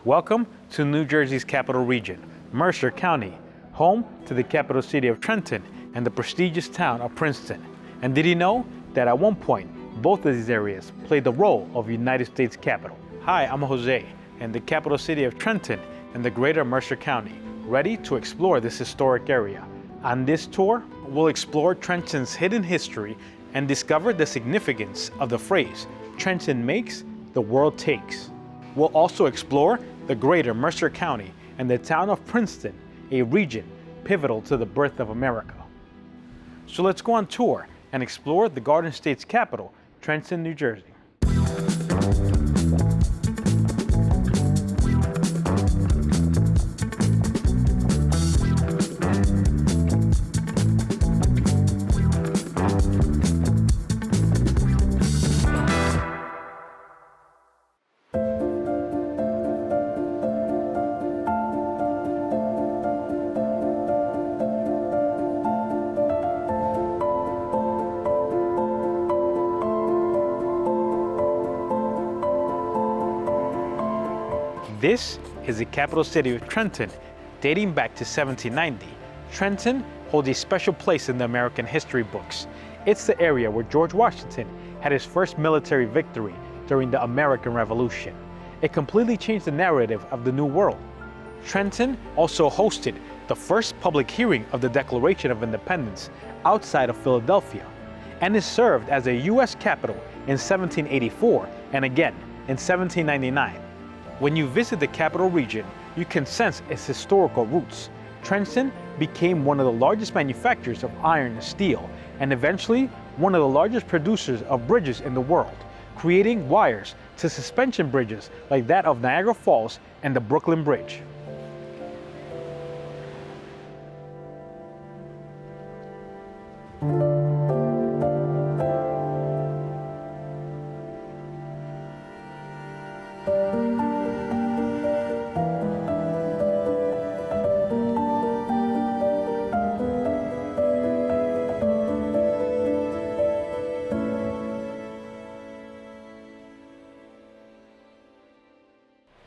Welcome to New Jersey's capital region, Mercer County, home to the capital city of Trenton and the prestigious town of Princeton. And did you know that at one point, both of these areas played the role of United States capital? Hi, I'm Jose, in the capital city of Trenton and the greater Mercer County, ready to explore this historic area. On this tour, we'll explore Trenton's hidden history and discover the significance of the phrase, Trenton makes, the world takes. We'll also explore the greater Mercer County and the town of Princeton, a region pivotal to the birth of America. So let's go on tour and explore the Garden State's capital, Trenton, New Jersey. This is the capital city of Trenton. Dating back to 1790, Trenton holds a special place in the American history books. It's the area where George Washington had his first military victory during the American Revolution. It completely changed the narrative of the New World. Trenton also hosted the first public hearing of the Declaration of Independence outside of Philadelphia, and it served as a U.S. capital in 1784 and again in 1799. When you visit the capital region, you can sense its historical roots. Trenton became one of the largest manufacturers of iron and steel, and eventually one of the largest producers of bridges in the world, creating wires to suspension bridges like that of Niagara Falls and the Brooklyn Bridge.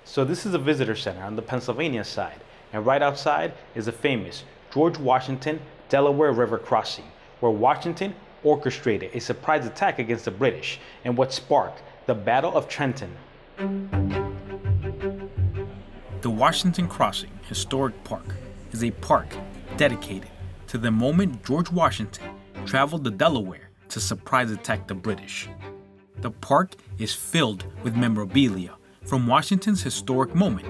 So this is a visitor center on the Pennsylvania side, and right outside is the famous George Washington Delaware River Crossing, where Washington orchestrated a surprise attack against the British and what sparked the Battle of Trenton. The Washington Crossing Historic Park is a park dedicated to the moment George Washington traveled the Delaware to surprise attack the British. The park is filled with memorabilia from Washington's historic moment,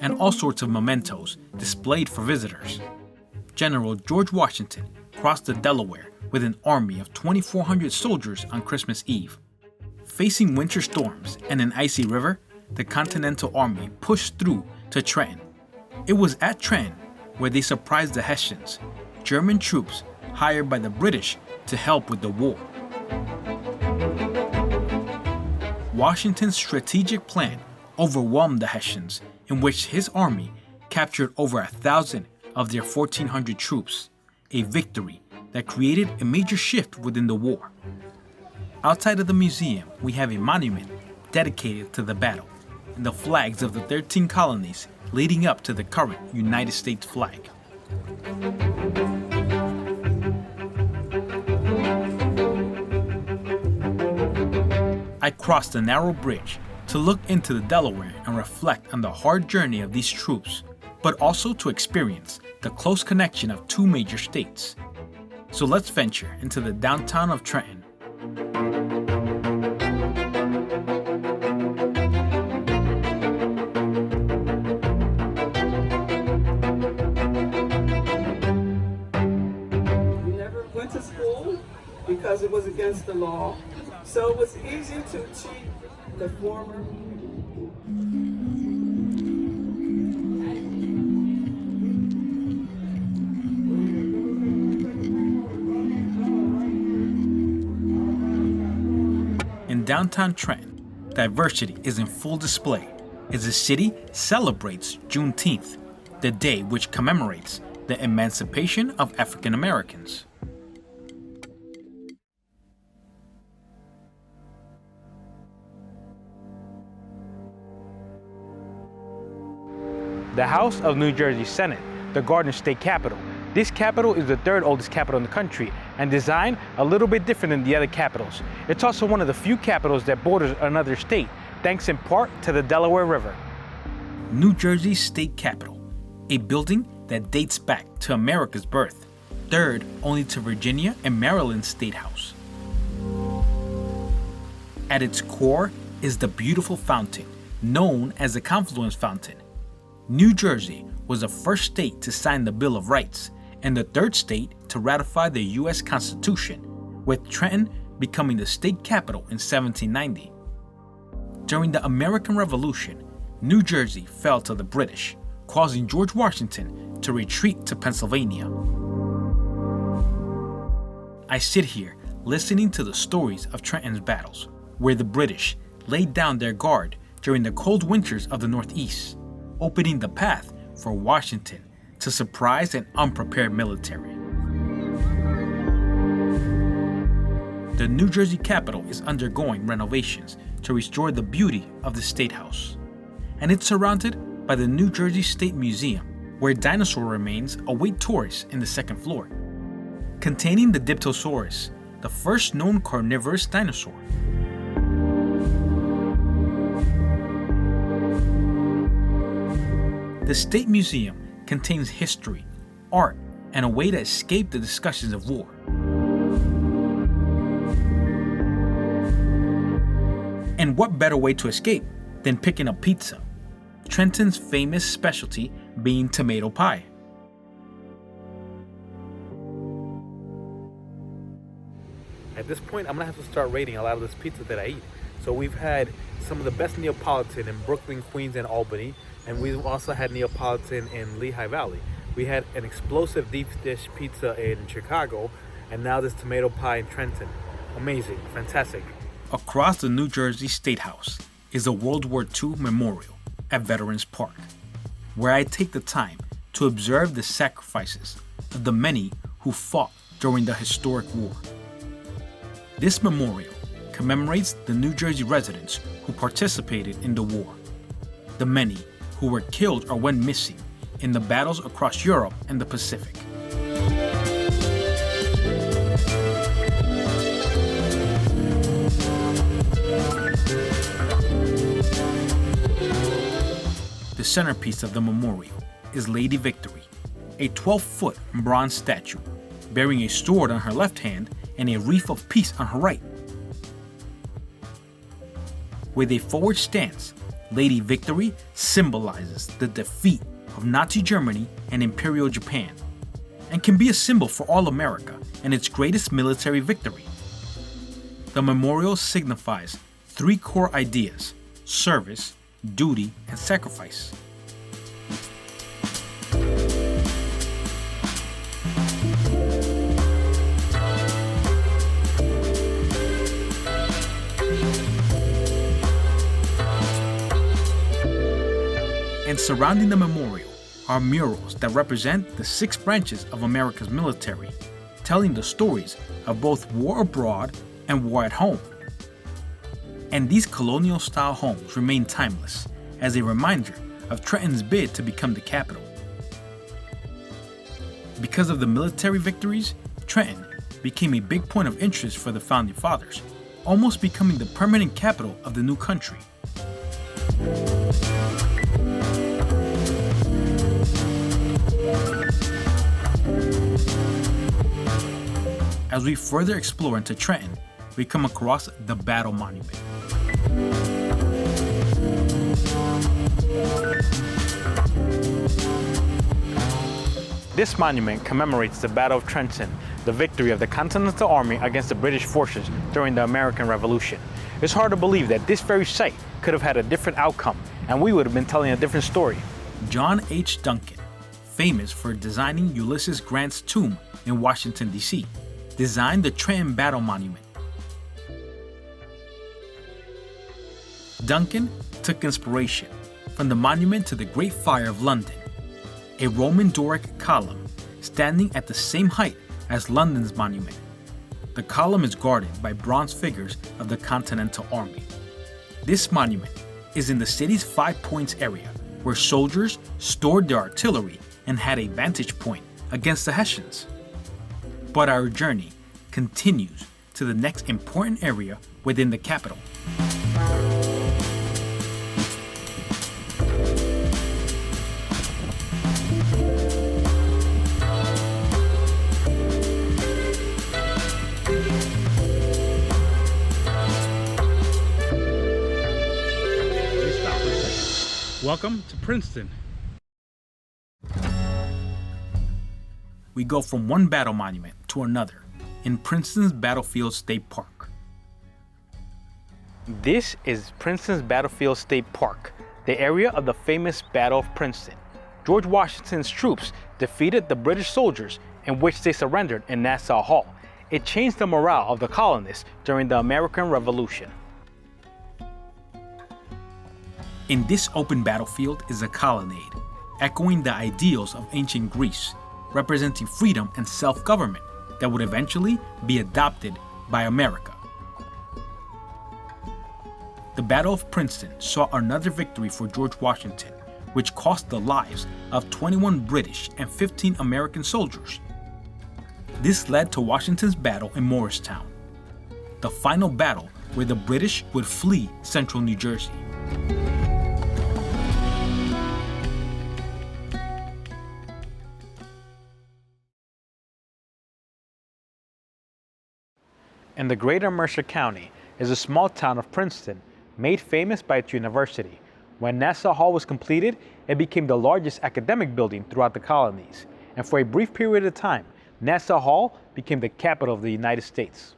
and all sorts of mementos displayed for visitors. General George Washington crossed the Delaware with an army of 2,400 soldiers on Christmas Eve. Facing winter storms and an icy river, the Continental Army pushed through to Trenton. It was at Trenton where they surprised the Hessians, German troops hired by the British to help with the war. Washington's strategic plan overwhelmed the Hessians, in which his army captured over 1,000 of their 1,400 troops, a victory that created a major shift within the war. Outside of the museum, we have a monument dedicated to the battle, and the flags of the 13 colonies leading up to the current United States flag. I crossed the narrow bridge to look into the Delaware and reflect on the hard journey of these troops, but also to experience the close connection of two major states. So let's venture into the downtown of Trenton. We never went to school because it was against the law. So it was easy to cheat the former. In downtown Trenton, diversity is in full display as the city celebrates Juneteenth, the day which commemorates the emancipation of African Americans. the House of New Jersey Senate, the Garden State Capitol. This capitol is the third oldest capitol in the country and designed a little bit different than the other capitols. It's also one of the few capitals that borders another state, thanks in part to the Delaware River. New Jersey's state capitol, a building that dates back to America's birth, third only to Virginia and Maryland's State House. At its core is the beautiful fountain, known as the Confluence Fountain. New Jersey was the first state to sign the Bill of Rights and the third state to ratify the U.S. Constitution, with Trenton becoming the state capital in 1790. During the American Revolution, New Jersey fell to the British, causing George Washington to retreat to Pennsylvania. I sit here listening to the stories of Trenton's battles, where the British laid down their guard during the cold winters of the Northeast, opening the path for Washington to surprise an unprepared military. The New Jersey Capitol is undergoing renovations to restore the beauty of the State House, and it's surrounded by the New Jersey State Museum, where dinosaur remains await tourists in the second floor, containing the Diptosaurus, the first known carnivorous dinosaur. The State Museum contains history, art, and a way to escape the discussions of war. And what better way to escape than picking up pizza? Trenton's famous specialty being tomato pie. At this point, I'm gonna have to start rating a lot of this pizza that I eat. So we've had some of the best Neapolitan in Brooklyn, Queens, and Albany, and we've also had Neapolitan in Lehigh Valley. We had an explosive deep dish pizza in Chicago, and now this tomato pie in Trenton. Amazing, fantastic. Across the New Jersey State House is a World War II memorial at Veterans Park, where I take the time to observe the sacrifices of the many who fought during the historic war. This memorial commemorates the New Jersey residents who participated in the war, the many who were killed or went missing in the battles across Europe and the Pacific. The centerpiece of the memorial is Lady Victory, a 12-foot bronze statue bearing a sword on her left hand and a wreath of peace on her right. With a forward stance, Lady Victory symbolizes the defeat of Nazi Germany and Imperial Japan, and can be a symbol for all America and its greatest military victory. The memorial signifies three core ideas: service, duty, and sacrifice. And surrounding the memorial are murals that represent the 6 branches of America's military, telling the stories of both war abroad and war at home. And these colonial-style homes remain timeless as a reminder of Trenton's bid to become the capital. Because of the military victories, Trenton became a big point of interest for the Founding Fathers, almost becoming the permanent capital of the new country. As we further explore into Trenton, we come across the Battle Monument. This monument commemorates the Battle of Trenton, the victory of the Continental Army against the British forces during the American Revolution. It's hard to believe that this very site could have had a different outcome, and we would have been telling a different story. John H. Duncan, famous for designing Ulysses Grant's tomb in Washington, D.C., designed the Trenton Battle Monument. Duncan took inspiration from the monument to the Great Fire of London, a Roman Doric column standing at the same height as London's monument. The column is guarded by bronze figures of the Continental Army. This monument is in the city's Five Points area, where soldiers stored their artillery and had a vantage point against the Hessians. But our journey continues to the next important area within the capital. Welcome to Princeton. We go from one battle monument to another in Princeton's Battlefield State Park. This is Princeton's Battlefield State Park, the area of the famous Battle of Princeton. George Washington's troops defeated the British soldiers in which they surrendered in Nassau Hall. It changed the morale of the colonists during the American Revolution. In this open battlefield is a colonnade, echoing the ideals of ancient Greece, representing freedom and self-government that would eventually be adopted by America. The Battle of Princeton saw another victory for George Washington, which cost the lives of 21 British and 15 American soldiers. This led to Washington's battle in Morristown, the final battle where the British would flee central New Jersey. In the greater Mercer County is a small town of Princeton, made famous by its university. When Nassau Hall was completed, it became the largest academic building throughout the colonies. And for a brief period of time, Nassau Hall became the capital of the United States.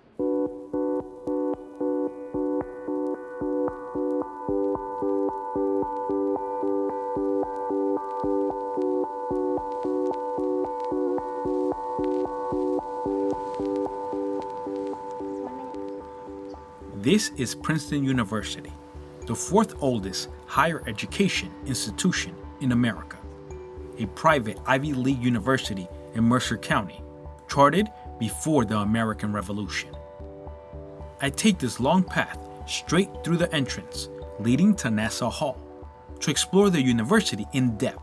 This is Princeton University, the fourth oldest higher education institution in America, a private Ivy League university in Mercer County, chartered before the American Revolution. I take this long path straight through the entrance leading to Nassau Hall to explore the university in depth.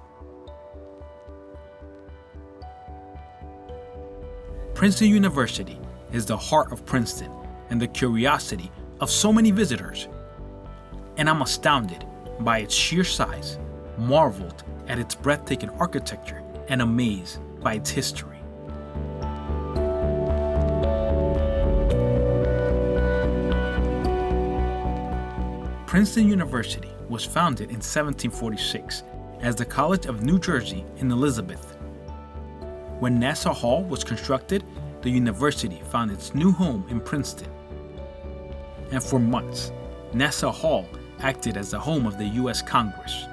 Princeton University is the heart of Princeton and the curiosity of so many visitors, and I'm astounded by its sheer size, marveled at its breathtaking architecture, and amazed by its history. Princeton University was founded in 1746 as the College of New Jersey in Elizabeth. When Nassau Hall was constructed, the university found its new home in Princeton. And for months, Nassau Hall acted as the home of the U.S. Congress.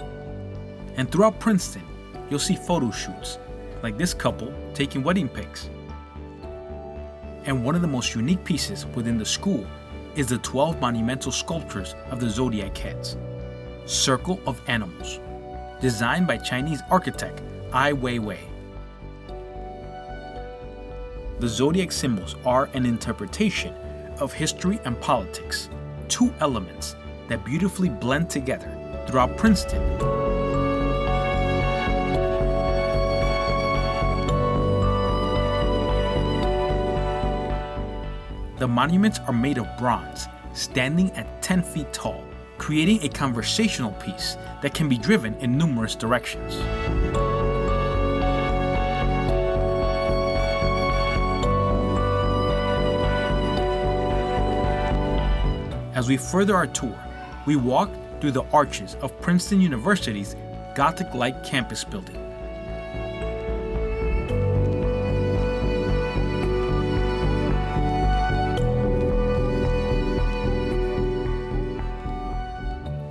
And throughout Princeton, you'll see photo shoots, like this couple taking wedding pics. And one of the most unique pieces within the school is the 12 monumental sculptures of the zodiac heads, Circle of Animals, designed by Chinese architect Ai Weiwei. The zodiac symbols are an interpretation of history and politics, two elements that beautifully blend together throughout Princeton. The monuments are made of bronze, standing at 10 feet tall, creating a conversational piece that can be driven in numerous directions. As we further our tour, we walk through the arches of Princeton University's Gothic-like campus building.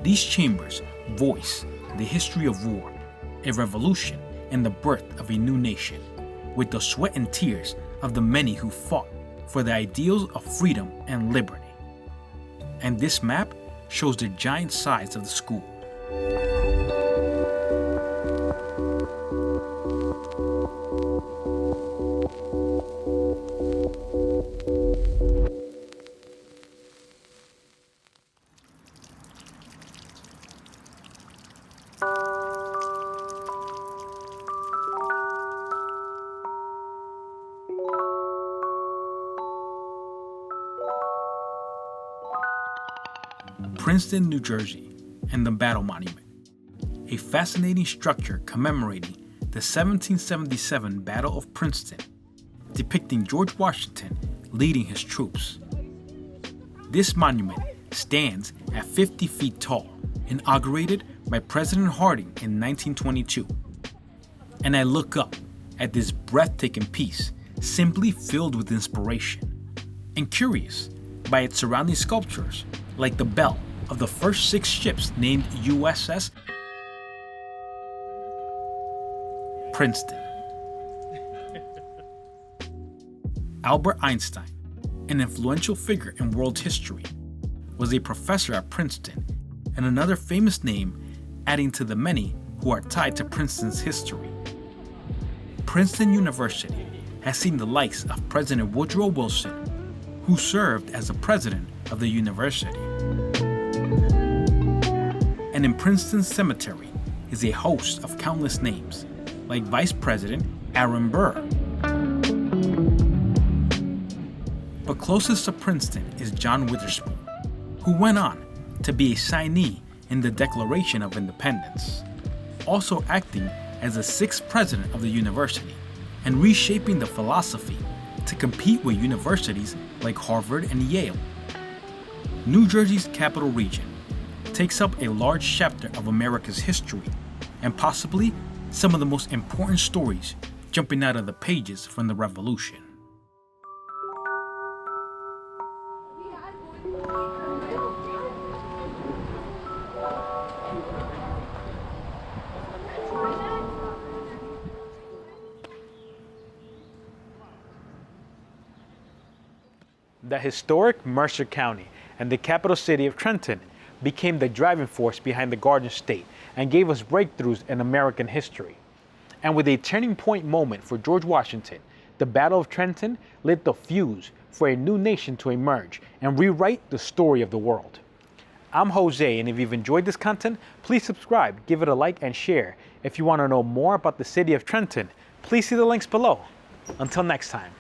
These chambers voice the history of war, a revolution, and the birth of a new nation, with the sweat and tears of the many who fought for the ideals of freedom and liberty. And this map shows the giant size of the school. Princeton, New Jersey, and the Battle Monument, a fascinating structure commemorating the 1777 Battle of Princeton, depicting George Washington leading his troops. This monument stands at 50 feet tall, inaugurated by President Harding in 1922. And I look up at this breathtaking piece, simply filled with inspiration, and curious by its surrounding sculptures, like the bell of the first 6 ships named USS Princeton. Albert Einstein, an influential figure in world history, was a professor at Princeton, and another famous name adding to the many who are tied to Princeton's history. Princeton University has seen the likes of President Woodrow Wilson, who served as the president of the university. And in Princeton's cemetery is a host of countless names, like Vice President Aaron Burr. But closest to Princeton is John Witherspoon, who went on to be a signee in the Declaration of Independence, also acting as the 6th president of the university and reshaping the philosophy to compete with universities like Harvard and Yale. New Jersey's capital region takes up a large chapter of America's history and possibly some of the most important stories jumping out of the pages from the Revolution. The historic Mercer County and the capital city of Trenton became the driving force behind the Garden State and gave us breakthroughs in American history. And with a turning point moment for George Washington, the Battle of Trenton lit the fuse for a new nation to emerge and rewrite the story of the world. I'm Jose, and if you've enjoyed this content, please subscribe, give it a like, and share. If you want to know more about the city of Trenton, please see the links below. Until next time.